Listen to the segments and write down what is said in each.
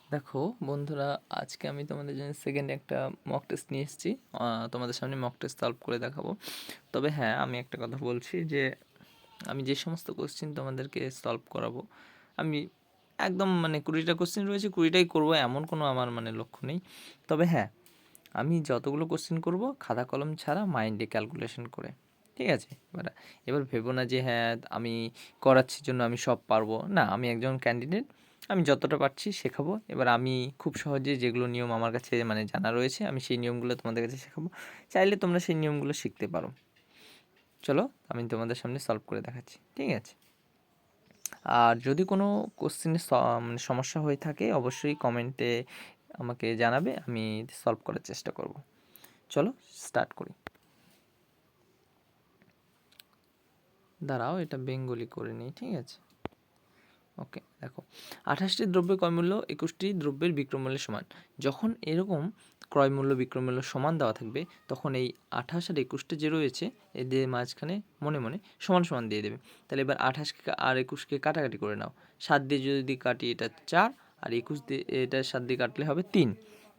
দেখো বন্ধুরা, আজকে আমি তোমাদের জন্য সেকেন্ড একটা মক টেস্ট নিয়ে এসেছি। তোমাদের সামনে মক টেস্ট সলভ করে দেখাবো। তবে হ্যাঁ, আমি একটা কথা বলছি যে আমি যে সমস্ত কোশ্চেন তোমাদেরকে সলভ করাবো, আমি একদম 20টা কোশ্চেন রয়েছে 20টাই করবো, এমন কোনো আমার লক্ষ্য নেই। তবে হ্যাঁ, আমি যতগুলো কোশ্চেন করব খাতা কলম ছাড়া মাইন্ডে ক্যালকুলেশন করে, ঠিক আছে? এবার ভেবো না যে হ্যাঁ আমি করাচ্ছি জন্য আমি সব পারবো না। আমি একজন ক্যান্ডিডেট, আমি যতটা পারছি শেখাবো। এবার আমি খুব সহজে যেগুলো নিয়ম আমার কাছে জানা রয়েছে, আমি সেই নিয়মগুলো তোমাদের কাছে শেখাবো। চাইলে তোমরা সেই নিয়মগুলো শিখতে পারো। চলো আমি তোমাদের সামনে সলভ করে দেখাচ্ছি, ঠিক আছে? আর যদি কোনো কোশ্চেনের সমস্যা হয়ে থাকে অবশ্যই কমেন্টে আমাকে জানাবে, আমি সলভ করার চেষ্টা করব। চলো স্টার্ট করি। দাঁড়াও, এটা বেঙ্গলি করে নিই, ঠিক আছে? ওকে, দেখো 28টি দ্রব্যের ক্রয়মূল্য 21টি দ্রব্যের বিক্রয়মূল্যের সমান। যখন এরকম ক্রয়মূল্য বিক্রয়মূল্য সমান দেওয়া থাকবে, তখন এই 28 আর 21টা যে রয়েছে এদের মাঝখানে মনে মনে সমান সমান দিয়ে দেবে। তাহলে এবার 28কে আর 21কে কাটাকাটি করে নাও। 7 দিয়ে যদি কাটি এটা 4, আর 21 দিয়ে এটা 7 দিয়ে কাটলে হবে 3।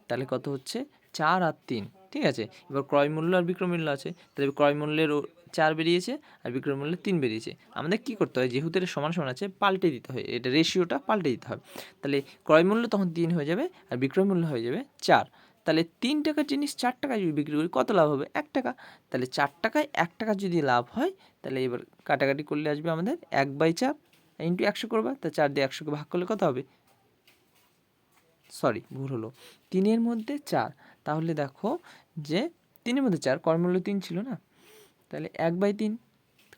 তাহলে কত হচ্ছে? 4 আর 3, ঠিক আছে? এবার ক্রয়মূল্য আর বিক্রয়মূল্য আছে, তাহলে ক্রয়মূল্যের 4 বেরিয়েছে আর বিক্রয়মূল্যে 3 বেরিয়েছে। আমাদের কী করতে হয়, যেহেতু এটা সমান সমান আছে পাল্টে দিতে হয়, এটা রেশিওটা পাল্টে দিতে হবে। তাহলে ক্রয়মূল্য তখন 3 হয়ে যাবে আর বিক্রয়মূল্য হয়ে যাবে 4। তাহলে 3 টাকার জিনিস 4 টাকায় যদি বিক্রি করি কত লাভ হবে? 1 টাকা। তাহলে 4 টাকায় 1 টাকা যদি লাভ হয়, তাহলে এবার কাটাকাটি করলে আসবে আমাদের 1/4 ইন্টু 100 করবা। তা 4 দিয়ে 100কে ভাগ করলে কত হবে? সরি, ভুল হলো, 3-এর মধ্যে 4। তাহলে দেখো যে 3-এর মধ্যে 4, ক্রয়মূল্য 3 ছিল না? তাহলে 1/3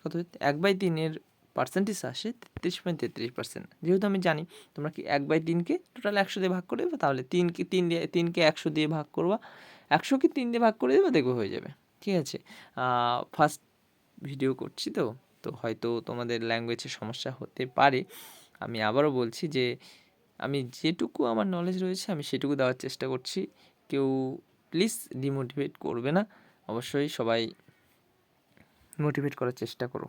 কত? 1/3-এর পার্সেন্টেজ আসে 33.33%। যেহেতু আমি জানি তোমরা কি 1/3কে টোটাল 100 দিয়ে ভাগ করে দেবে, তাহলে 3কে 100 দিয়ে ভাগ করবা, 100কে 3 দিয়ে ভাগ করে দেবে, দেখবে হয়ে যাবে, ঠিক আছে? ফার্স্ট ভিডিও করছি তো তো হয়তো তোমাদের ল্যাঙ্গুয়েজের সমস্যা হতে পারে। আমি আবারও বলছি যে আমি যেটুকু আমার নলেজ রয়েছে আমি সেটুকু দেওয়ার চেষ্টা করছি। কেউ প্লিজ ডিমোটিভেট করবে না, অবশ্যই সবাই মোটিভেট করার চেষ্টা করো।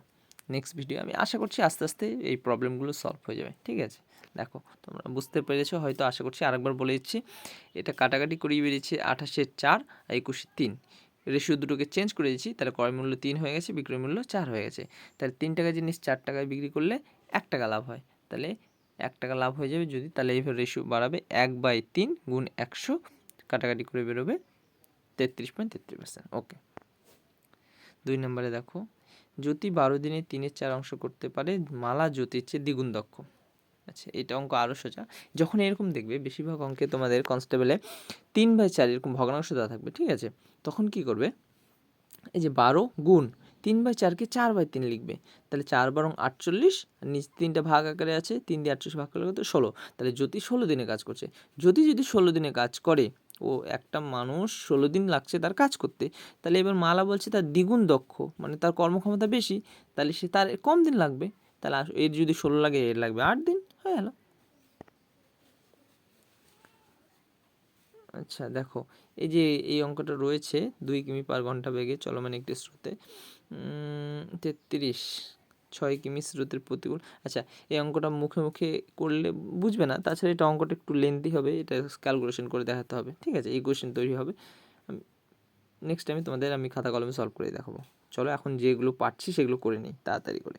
নেক্সট ভিডিও আমি আশা করছি আস্তে আস্তে এই প্রবলেমগুলো সলভ হয়ে যাবে, ঠিক আছে? দেখো তোমরা বুঝতে পেরেছো হয়তো, আশা করছি। আরেকবার বলে দিচ্ছি, এটা কাটাকাটি করেই বেরিয়েছে 28-এর 4 আর 21-এর 3। রেশিও দুটোকে চেঞ্জ করে দিয়েছি, তাহলে ক্রয় মূল্য 3 হয়ে গেছে, বিক্রয় মূল্য 4 হয়ে গেছে। তাহলে 3 টাকার জিনিস 4 টাকায় বিক্রি করলে 1 টাকা লাভ হয়। তাহলে 1 টাকা লাভ হয়ে যাবে যদি, তাহলে এইভাবে রেশিও বাড়াবে 1/3 গুণ 100, কাটাকাটি করে বেরোবে 33.33%। ওকে, 2 নম্বরে দেখো, জ্যোতি 12 দিনে 3/4 অংশ করতে পারে, মালা জ্যোতির চেয়ে দ্বিগুণ দক্ষ। আচ্ছা, এটা অঙ্ক আরও সোজা। যখন এরকম দেখবে বেশিরভাগ অঙ্কে তোমাদের কনস্টেবলে 3/4 এরকম ভগ্নাংশ দেওয়া থাকবে, ঠিক আছে? তখন কি করবে, এই যে 12 গুণ 3/4কে 4/3 লিখবে। তাহলে 4 বারং 48, আর নিচ 3টা ভাগ আকারে আছে, 3 দিয়ে 48 ভাগ করলে কত? 16। তাহলে জ্যোতি 16 দিনে কাজ করছে। যদি 16 দিনে কাজ করে, ও একটা মানুষ 16 দিন লাগছে তার কাজ করতে, তাহলে এবার মালা বলছে তার দ্বিগুণ দক্ষ, তার কর্মক্ষমতা বেশি, তাহলে তার কম দিন লাগবে। তাহলে এর যদি 16 লাগে, এর লাগবে 8 দিন, হয়ে গেল। আচ্ছা দেখো, এই যে এই অঙ্কটা রয়েছে 2 কিমি পার ঘন্টা বেগে চলমান একটি স্রোতে 33 6 কিমি স্রোতের প্রতিকূল। আচ্ছা, এই অঙ্কটা মুখে মুখে করলে বুঝবে না, তাছাড়া এটা অঙ্কটা একটু লেন্দি হবে, এটা ক্যালকুলেশন করে দেখাতে হবে, ঠিক আছে? এই কোয়েশ্চেন তৈরি হবে। নেক্সট টাইমে তোমাদের আমি খাতা কলমে সলভ করে দেখাবো। চলো এখন যেগুলো পারছি সেগুলো করে নিই তাড়াতাড়ি করে।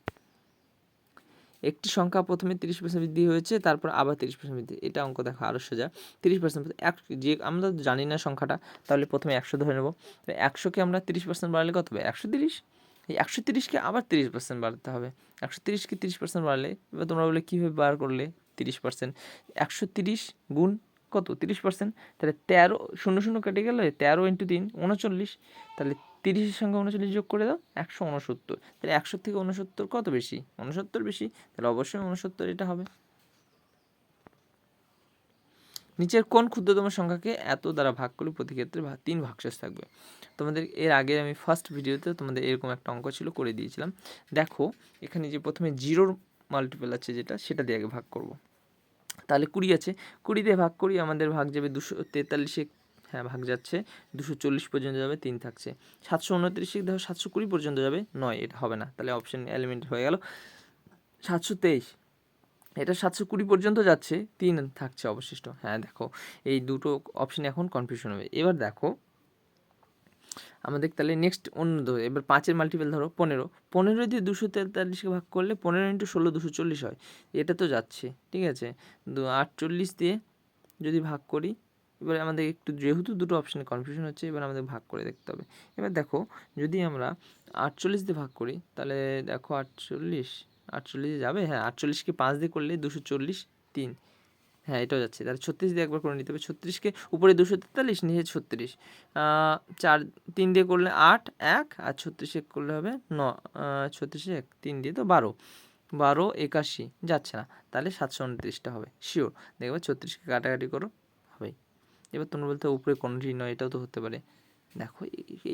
একটি সংখ্যা প্রথমে 30% বৃদ্ধি হয়েছে, তারপর আবার 30% বৃদ্ধি। এটা অঙ্ক দেখো আরও সোজা। 30% যে আমরা জানি না সংখ্যাটা, তাহলে প্রথমে 100 ধরে নেব। 100কে আমরা 30% বাড়ালে কত হবে? 130। এই 130কে আবার 30% বাড়াতে হবে। 130কে 30% বাড়ালে, এবার তোমরা বলে কীভাবে বার করলে 30%? 130 গুণ কত? 30%। তাহলে 13, 0 কেটে গেলে 13 ইন্টু 3 39। তাহলে 30-এর সঙ্গে 39 যোগ করে দাও, 169। তাহলে 100 থেকে 69 কত বেশি? 69 বেশি, তাহলে অবশ্যই 69 এটা হবে। নিচের কোন ক্ষুদ্রতম সংখ্যাকে এত দ্বারা ভাগ করলে প্রতি ক্ষেত্রে 3 ভাগশেষ থাকবে? তোমাদের এর আগে আমি ফার্স্ট ভিডিওতে তোমাদের এরকম একটা অঙ্ক ছিল, করে দিয়েছিলাম। দেখো এখানে যে প্রথমে জিরোর মাল্টিপল আছে যেটা, সেটা দিয়ে আগে ভাগ করব। তাহলে 20 আছে, 20 দিয়ে ভাগ করি, আমাদের ভাগ যাবে 243-এ, হ্যাঁ ভাগ যাচ্ছে 240 পর্যন্ত যাবে, 3 থাকছে। 729 দেখো 720 পর্যন্ত যাবে, 9, এটা হবে না, তাহলে অপশন এলিমেন্ট হয়ে গেল। 723 এটা 720 পর্যন্ত যাচ্ছে, 3 থাকছে অবশিষ্ট। হ্যাঁ দেখো এই দুটো অপশন এখন কনফিউশন হবে। এবার দেখো আমাদের তাহলে নেক্সট অন্য ধরো, এবার 5-এর মাল্টিপল ধরো 15, 15 দিয়ে 243কে ভাগ করলে 15 × 16 240 হয়, এটা তো যাচ্ছে, ঠিক আছে। 48 দিয়ে যদি ভাগ করি, এবার আমাদের একটু যেহেতু দুটো অপশানে কনফিউশন হচ্ছে, এবার আমাদের ভাগ করে দেখতে হবে। এবার দেখো যদি আমরা 48 দিয়ে ভাগ করি, তাহলে দেখো 48 যাবে, হ্যাঁ 48কে 5 দিয়ে করলে 240, 3, হ্যাঁ এটাও যাচ্ছে। তাহলে 36 দিয়ে একবার করে নিতে হবে, 36কে উপরে 243, নিচে 36, 4 3 দিয়ে করলে 8 1, আর 36 করলে হবে 36 1 3 দিয়ে তো 12, 12 81 যাচ্ছে না, তাহলে 729টা হবে শিওর। দেখবে 36কে কাটাকাটি করো হবে। এবার তোমরা বলতে উপরে কোনটি নয়, এটাও তো হতে পারে। দেখো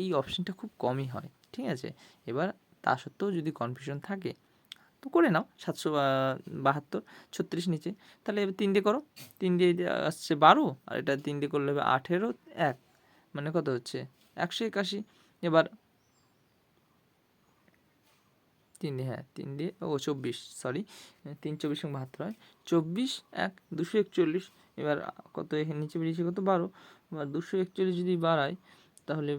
এই অপশানটা খুব কমই হয়, ঠিক আছে। এবার তা সত্ত্বেও যদি কনফিউশন থাকে তো করে নাও। 772, 36 নিচে, তাহলে এবার 3 দিয়ে করো, 3 দিয়ে আসছে 12, আর এটা 3 দিয়ে করলে হবে 18 1, মানে কত হচ্ছে 181। এবার 3 দিয়ে, হ্যাঁ 3 দিয়ে 24, সরি 3 24 72 হয়, 24 1 241। এবার কত এখানে নিচে বেরিয়েছে কত 12, এবার 241 যদি বাড়াই তাহলে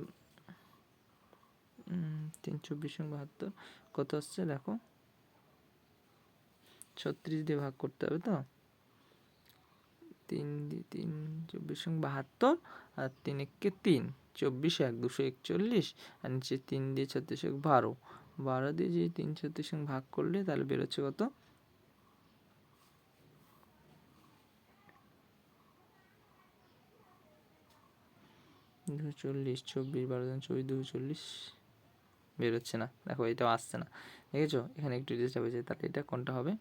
3 24 72 কত আসছে দেখো, 36 দিয়ে ভাগ করতে হবে তো, 3 দিয়ে 3 24 72, আর 3 একে 3, 24 1 241, আর নিচে 3 দিয়ে 36 12, 12 দিয়ে যে 3 36 ভাগ করলে তাহলে বেরোচ্ছে কত 240, 24 12 24 240 বেরোচ্ছে না, দেখো এটাও আসছে না, দেখেছো এখানে একটু ডিস্টার্ব হয়েছে। তাহলে এটা কোনটা হবে,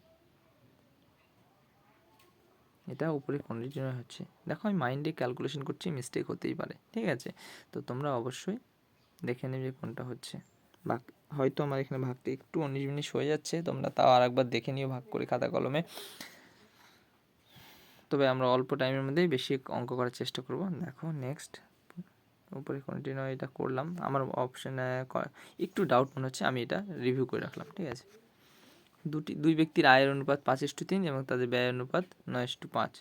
এটা উপরে কন্টিনিউ হচ্ছে। দেখো আমি মাইন্ডে ক্যালকুলেশন করছি, মিস্টেক হতেই পারে, ঠিক আছে। তো তোমরা অবশ্যই দেখে নেবে কোনটা হচ্ছে। ভাগ হয়তো আমার এখানে ভাগতে একটু 19 হয়ে যাচ্ছে, তোমরা তাও আর একবার দেখে নিও ভাগ করে খাতা কলমে। তবে আমরা অল্প টাইমের মধ্যেই বেশি অঙ্ক করার চেষ্টা করব। দেখো নেক্সট উপরে কন্টিনিউ এটা করলাম, আমার অপশানে একটু ডাউট মনে হচ্ছে, আমি এটা রিভিউ করে রাখলাম, ঠিক আছে। দুই ব্যক্তির আয়ের অনুপাত 5:3 এবং তাদের ব্যয় অনুপাত 9:5।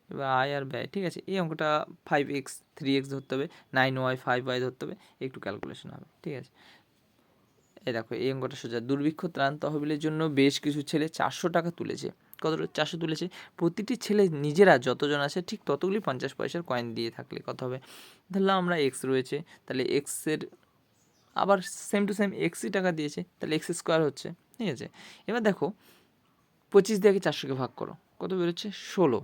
এবার আয় আর ব্যয়, ঠিক আছে। এই অঙ্কটা 5x 3x ধরতে হবে, 9y 5y ধরতে হবে, একটু ক্যালকুলেশন হবে, ঠিক আছে। এই দেখো এই অঙ্কটা সোজা। দুর্ভিক্ষ ত্রাণ তহবিলের জন্য বেশ কিছু ছেলে 400 টাকা তুলেছে। কতটা 400 তুলেছে, প্রতিটি ছেলে নিজেরা যতজন আছে ঠিক ততগুলি 50 পয়সার কয়েন দিয়ে থাকলে কত হবে। ধরলাম আমরা এক্স রয়েছে, তাহলে এক্সের আবার সেম টু সেম এক্সই টাকা দিয়েছে, তাহলে এক্স স্কোয়ার হচ্ছে, ঠিক আছে। এবার দেখো 25 দিয়ে 400কে ভাগ করো, কত বেরোচ্ছে 16,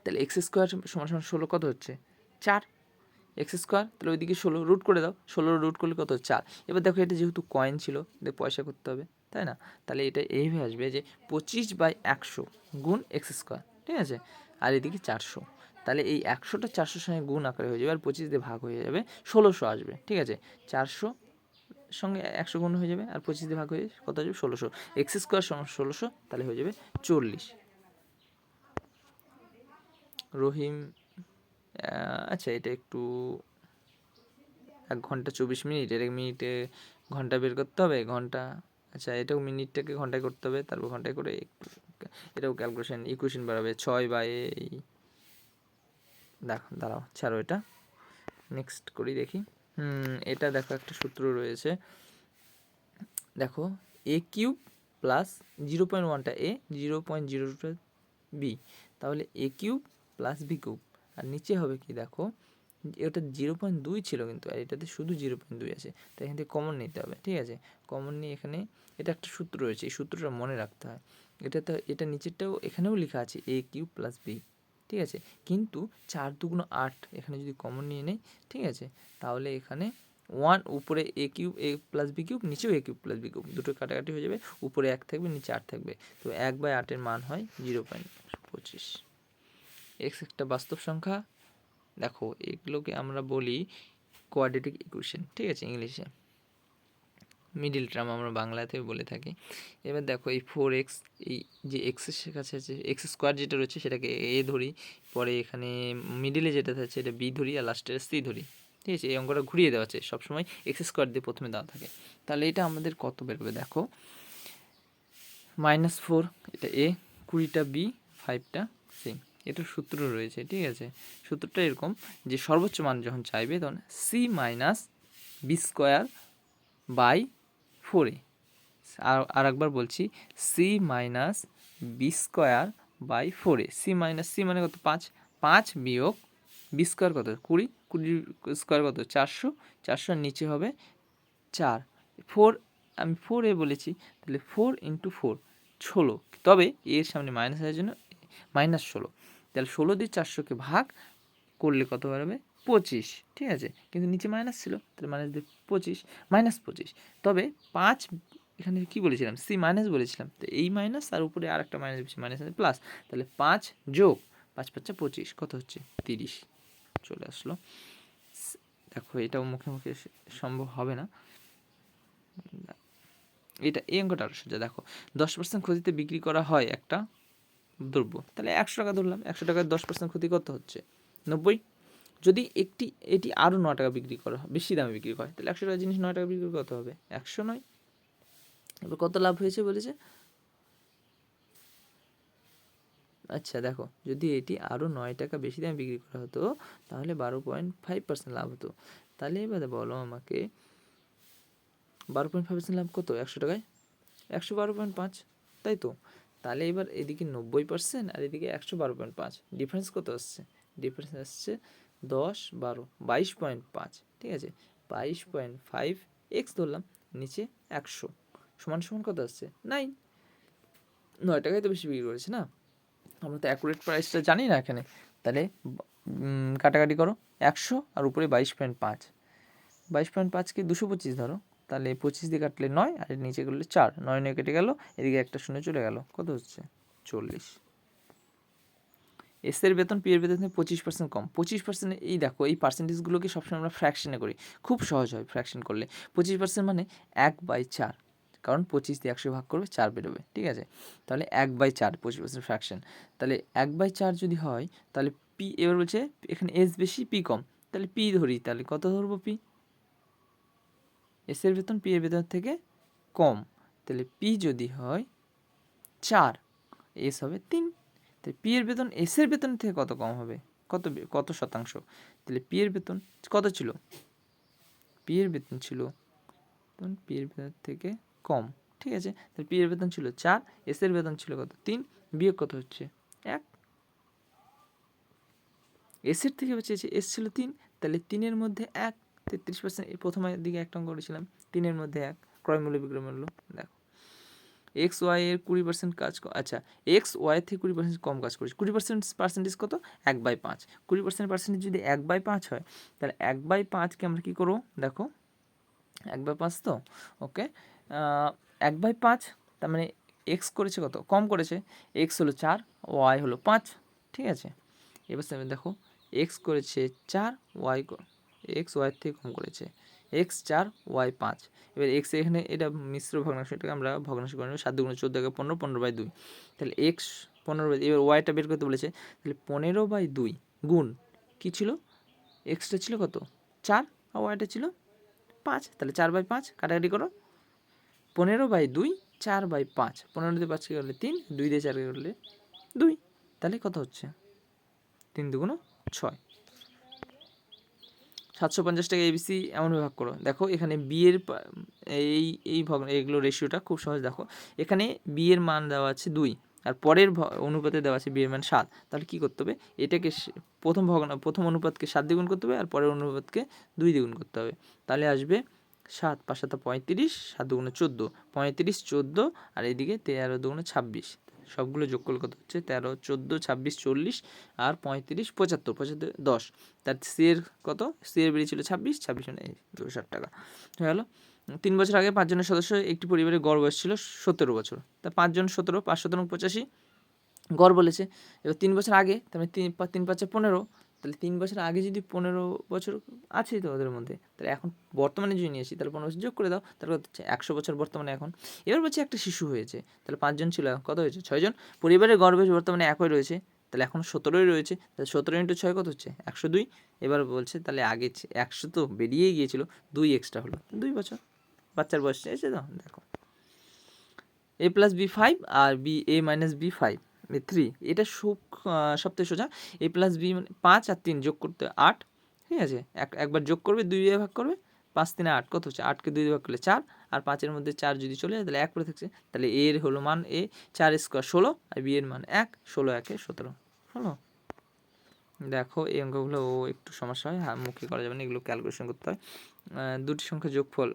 তাহলে এক্স স্কোয়ার সমান সমান 16 কত হচ্ছে 4 এক্স স্কোয়ার, তাহলে ওইদিকে 16 রুট করে দাও, 16 রুট করলে কত 4। এবার দেখো এটা যেহেতু কয়েন ছিল, পয়সা করতে হবে, তাই না। তাহলে এটা এইভাবে আসবে যে 25/100 গুণ এক্স স্কোয়ার, ঠিক আছে, আর এদিকে 400। তাহলে এই 100টা 400 সঙ্গে গুণ আকারে হয়ে যাবে, আর 25 দিয়ে ভাগ হয়ে যাবে, 1600 আসবে, ঠিক আছে। 400 সঙ্গে 100 গুণ হয়ে যাবে, আর 25 দিয়ে ভাগ হয়ে কত আসবে 1600। এক্স স্কোয়ার সমান 1600, তাহলে হয়ে যাবে 40। রহিম, আচ্ছা এটা একটু 1 ঘন্টা 24 মিনিট, এটা মিনিটে ঘন্টা বের করতে হবে, ঘন্টা, আচ্ছা এটাও মিনিটটাকে ঘন্টায় করতে হবে, তারপর ঘন্টায় করে এটাও ক্যালকুলেশন ইকুয়েশন বাড়াবে 6 এই দেখো দাঁড়াও ছাড়ো এটা, নেক্সট করি দেখি। এটা দেখো একটা সূত্র রয়েছে, দেখো এ কিউব প্লাস 0.1টা এ, 0.02টা বি, তাহলে এ কিউব প্লাস বি কিউব, আর নিচে হবে কি দেখো এটা 0.2 ছিল কিন্তু, আর এটাতে শুধু 0.2 আছে, তাই এখান থেকে কমন নিতে হবে, ঠিক আছে। কমন নিয়ে এখানে এটা একটা সূত্র রয়েছে, এই সূত্রটা মনে রাখতে হয়। এটা নিচেরটাও এখানেও লেখা আছে এ কিউব প্লাস বি, ঠিক আছে। কিন্তু 4 2 8 এখানে যদি কমন নিয়ে নেই, ঠিক আছে, তাহলে এখানে 1 উপরে এ কিউব এ প্লাস বি কিউব, নিচেও এ কিউব প্লাস বি কিউব, দুটো কাটাকাটি হয়ে যাবে, উপরে 1 থাকবে নিচে 8 থাকবে, তো 1/8 মান হয় 0.25। এক্স একটা বাস্তব সংখ্যা, দেখো এগুলোকে আমরা বলি কোয়াড্রেটিক ইকুয়েশন, ঠিক আছে, ইংলিশে মিডিল টার্ম আমরা বাংলাতে বলে থাকি। এবার দেখো এই 4x, এই যে এক্সের কাছে আছে এক্স স্কোয়ার যেটা রয়েছে সেটাকে এ ধরি, পরে এখানে মিডিলে যেটা থাকছে এটা বি ধরি, আর লাস্টের সি ধরি, ঠিক আছে। এই অঙ্কটা ঘুরিয়ে দেওয়া আছে, সবসময় এক্স স্কোয়ার দিয়ে প্রথমে দেওয়া থাকে। তাহলে এটা আমাদের কত বেরোবে দেখো, -4 এটা এ, 20টা বি, 5টা সি। এটার সূত্র রয়েছে, ঠিক আছে। সূত্রটা এরকম যে সর্বোচ্চ মান যখন চাইবে তখন c minus b square by 4a। আর একবার বলছি, c minus b square by 4a। C মানে কত? 5। 5 বিয়োগ বি স্কোয়ার কত? 20। 20 স্কোয়ার কত? 400। 400 নিচে হবে 4। 4 আমি 4a বলেছি, তাহলে 4 ইন্টু 4 16। তবে এর সামনে মাইনাস আসার জন্য -16। তাহলে 16 দিয়ে 400কে ভাগ করলে কত বেরোবে? 25, ঠিক আছে। কিন্তু নিচে মাইনাস ছিল, তাহলে মাইনাস দিয়ে 25, -25। তবে 5 এখানে কি বলেছিলাম? সি মাইনাস বলেছিলাম, তো এই মাইনাস আর উপরে আর একটা মাইনাস বেশি, মাইনাস প্লাস, তাহলে 5 যোগ 5 5 25 কত হচ্ছে? 30 চলে আসলো। দেখো এটাও মুখে মুখে সম্ভব হবে না, এটা এই অঙ্কটা আরও সোজা। দেখো 10% ক্ষতিতে বিক্রি করা হয় একটা দ্রব্য, তাহলে 100 টাকা ধরলাম। 100 টাকায় 10% ক্ষতি কত হচ্ছে? 90। যদি এটি আরও 9 টাকা বিক্রি করা হয়, বেশি দামে বিক্রি করে, তাহলে 100 টাকার জিনিস 9 টাকা বিক্রি কত হবে? 109। এবার কত লাভ হয়েছে বলেছে? আচ্ছা দেখো, যদি এটি আরও 9 টাকা বেশি দামে বিক্রি করা হতো তাহলে 12.5% লাভ হতো। তাহলে এবারে বলো আমাকে 12.5% লাভ কত 100 টাকায়? 112.5, তাই তো। তাহলে এবার এদিকে 90% আর এদিকে 112.5, ডিফারেন্স কত আসছে? ডিফারেন্স আসছে 10 12, 22.5, ঠিক আছে। 22.5 এক্স ধরলাম, নিচে 100 সমান সমান কত আসছে? 9। 9 টাকায় তো বেশি বিক্রি করেছে না, আমরা তো অ্যাকুরেট প্রাইসটা জানি না এখানে। তাহলে কাটাকাটি করো, 100 আর উপরে 22.5, 22.5কে 225 ধরো, তাহলে 25 দিয়ে কাটলে 9 আর নিচে করলে 4, 9 9 কেটে গেল, এদিকে একটা শূন্য চলে গেল, কত হচ্ছে? 40। এস এর বেতন পি এর বেতন থেকে 25% কম। 25%, এই দেখো এই পার্সেন্টেজগুলোকে সবসময় আমরা ফ্র্যাকশনে করি, খুব সহজ হয় ফ্র্যাকশন করলে। 25% মানে 1/4, কারণ 25 দিয়ে 100 ভাগ করবে 4 বেরোবে, ঠিক আছে। তাহলে 1/4 25% ফ্র্যাকশন। তাহলে 1/4 যদি হয় তাহলে পি, এবার বলছে এখানে এস বেশি পি কম, তাহলে পি ধরি, তাহলে কত ধরবো? পি, এস এর বেতন পি এর বেতন থেকে কম, তাহলে পি যদি হয় 4, এস হবে 3। তাহলে পি এর বেতন এস এর বেতন থেকে কত কম হবে? কত শতাংশ? তাহলে পি এর বেতন কত ছিল? পি এর বেতন ছিল, পি এর বেতন থেকে কম, ঠিক আছে। তাহলে পি এর বেতন ছিল 4, এস এর বেতন ছিল কত? 3, বিয়োগ কত হচ্ছে? 1। এস এর থেকে বেঁচেছে, এস ছিল 3, তাহলে 3-এর মধ্যে 1, 33%। প্রথমের দিকে একটা অঙ্ক করেছিলাম, 3-এর মধ্যে 1, ক্রয় মূল্য বিক্রয় মূল্য। দেখো এক্স ওয়াই এর 20% কাজ, আচ্ছা এক্স ওয়াই থেকে 20% কম কাজ করেছে। 20% পার্সেন্টেজ কত? 1/5। 20% পার্সেন্টেজ যদি 1/5 হয়, তাহলে 1/5কে আমরা কী করবো? দেখো 1/5 তো, ওকে, 1/5, তার মানে এক্স করেছে কত? কম করেছে। এক্স হলো 4, ওয়াই হলো 5, ঠিক আছে। এবার দেখো এক্স করেছে 4, এক্স ওয়াই থেকে কম করেছে, এক্স 4 ওয়াই 5। এবার এক্স এখানে এটা মিশ্র ভগ্নাংশ, এটাকে আমরা ভগ্নাংশ করে নেব। 7 × 14 = 15, 15/2, তাহলে এক্স 15/2। এবার ওয়াইটা বের করতে বলেছে, তাহলে 15/2 গুণ কী ছিল? এক্সটা ছিল কত? 4 আর ওয়াইটা ছিল 5, তাহলে 4/5, কাটাকাটি করো। 15/2 4/5, 15 দিয়ে 5 করলে 3, 2 দিয়ে 4 করলে 2, তাহলে কত হচ্ছে? 3 2 6। 750 টাকা এবিসি এমনভাবে ভাগ করো। দেখো এখানে বি এর এইগুলো রেশিওটা খুব সহজ। দেখো এখানে বি এর মান দেওয়া আছে 2, আর পরের অনুপাতে দেওয়া আছে বি এর মান 7। তাহলে কী করতে হবে? এটাকে প্রথম অনুপাতকে 7 দিয়ে গুণ করতে হবে, আর পরের অনুপাতকে 2 দিয়ে গুণ করতে হবে। তাহলে আসবে 7, 5 7 35, 7 2 14, 35 14, আর এদিকে 13 2 26। সবগুলো যোগ করলে কত হচ্ছে? 13 14 26 40, আর 35 75, 75 10। তার সি এর কত? সি এর বেরিয়েছিল 26, 26 মানে 260 টাকা হয়ে গেল। 3 বছর আগে 5 জনের সদস্য একটি পরিবারের গড় বয়স ছিল 17 বছর। তা 5 জন 17, 5 17 85 গড় বলেছে। এবার 3 বছর আগে, তার মানে 3 5 15, তাহলে 3 বছর আগে যদি 15 বছর আছেই তো ওদের মধ্যে, তাহলে এখন বর্তমানে যদি নিয়ে আসি তাহলে 15 বছর যোগ করে দাও, তাহলে কত হচ্ছে? 100 বছর বর্তমানে এখন। এবার বলছে একটা শিশু হয়েছে, তাহলে 5 জন ছিল, কত হয়েছে? 6 জন। পরিবারের গড় বয়স বর্তমানে একই রয়েছে, তাহলে এখন 17ই রয়েছে, তাহলে 17 × 6 কত হচ্ছে? 102। এবার বলছে তাহলে আগে 100 তো বেরিয়েই গিয়েছিল, 2 এক্সট্রা হলো, 2 বছর বাচ্চার বয়স এসে দাও। দেখো এ plus B 5 R B A minus B 5 3, এটা সবথেকে সোজা। এ প্লাস বি মানে 5 আর 3 যোগ করতে 8, ঠিক আছে, একবার যোগ করবে, 2 দিয়ে ভাগ করবে, 5 3 8 কত হচ্ছে, 8কে 2 দিয়ে ভাগ করলে 4, আর 5-এর মধ্যে 4 যদি চলে যায় তাহলে 1 পড়ে থাকছে, তাহলে এর হলো মান এ 4 স্কোয়ার 16, আর বি এর মান 1, 16 1 17 হলো। দেখো এই অঙ্কগুলো একটু সমস্যা হয়, মুখে করা যাবে না, এগুলো ক্যালকুলেশন করতে হয়। দুটি সংখ্যা যোগফল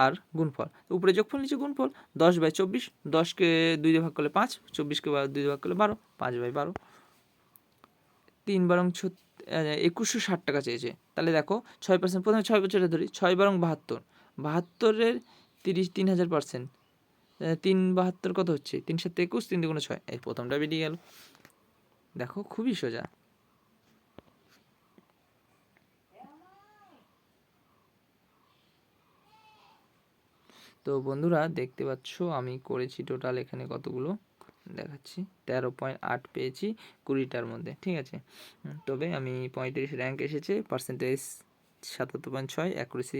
আর গুণফল, উপরে যোগফল নিচে গুণফল। 10/24, 10কে 2 দিয়ে ভাগ করলে 5, 24কে 2 দিয়ে ভাগ করলে 12, 5/12। 3 বারং 2160 টাকা চেয়েছে, তাহলে দেখো 6%, প্রথমে 6 বছরে ধরি, 6 বারং 72, 72-এর 3000%, 3/72 কত হচ্ছে, 3 7 21, 3 2 6, এই প্রথমটা বেরিয়ে গেল। দেখো খুবই সোজা। তো বন্ধুরা দেখতে পাচ্ছ আমি করেছি টোটাল এখানে কতগুলো দেখাচ্ছি, 13.8 পেয়েছি 20টার মধ্যে, ঠিক আছে। তবে আমি 35 র্যাঙ্ক এসেছে, পার্সেন্টেজ 77.6, অ্যাকুরেসি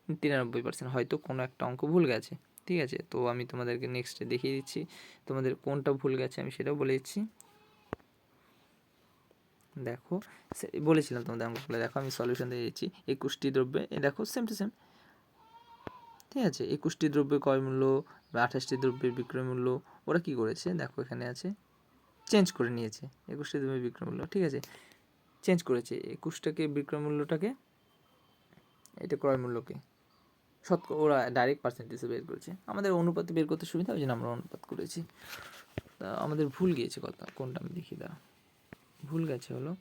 93%, হয়তো কোনো একটা অঙ্ক ভুল গেছে, ঠিক আছে। তো আমি তোমাদেরকে নেক্সটে দেখিয়ে দিচ্ছি, তোমাদের কোনটা ভুল গেছে আমি সেটাও বলে দিচ্ছি। দেখো বলেছিলাম তোমাদের অঙ্কগুলো, দেখো আমি সলিউশন দিয়ে দিচ্ছি। 21টি দ্রব্যে, দেখো সেম টু সেম, ঠিক আছে। 21টি দ্রব্যের ক্রয় মূল্য বা 28টি দ্রব্যের বিক্রয় মূল্য, ওরা কী করেছে দেখো এখানে আছে, চেঞ্জ করে নিয়েছে। 21টি দ্রব্যের বিক্রয় মূল্য, ঠিক আছে, চেঞ্জ করেছে 21টাকে বিক্রয় মূল্যটাকে, এটা ক্রয় মূল্যকে ওরা ডাইরেক্ট পার্সেন্টেজে বের করেছে। আমাদের অনুপাতে বের করতে সুবিধা, ওই জন্য আমরা অনুপাত করেছি। তা আমাদের ভুল গিয়েছে কোনটা আমি দেখি, দাঁড়া, ভুল গেছে হলো,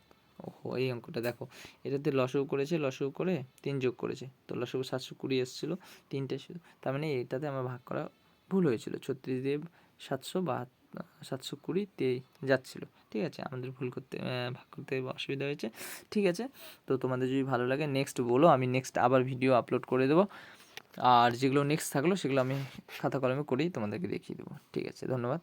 ওহো এই অঙ্কটা দেখো, এটাতে লসও করেছে, লসও করে 3 যোগ করেছে, তো লসও 720 এসেছিলো, 3টে শুধু, তার মানে এটাতে আমার ভাগ করা ভুল হয়েছিল, 36 দিয়ে 720 যাচ্ছিলো, ঠিক আছে। আমাদের ভাগ করতে অসুবিধা হয়েছে, ঠিক আছে। তো তোমাদের যদি ভালো লাগে নেক্সট বলো, আমি নেক্সট আবার ভিডিও আপলোড করে দেবো, আর যেগুলো নেক্সট থাকলো সেগুলো আমি খাতা কলমে করেই তোমাদেরকে দেখিয়ে দেবো, ঠিক আছে। ধন্যবাদ।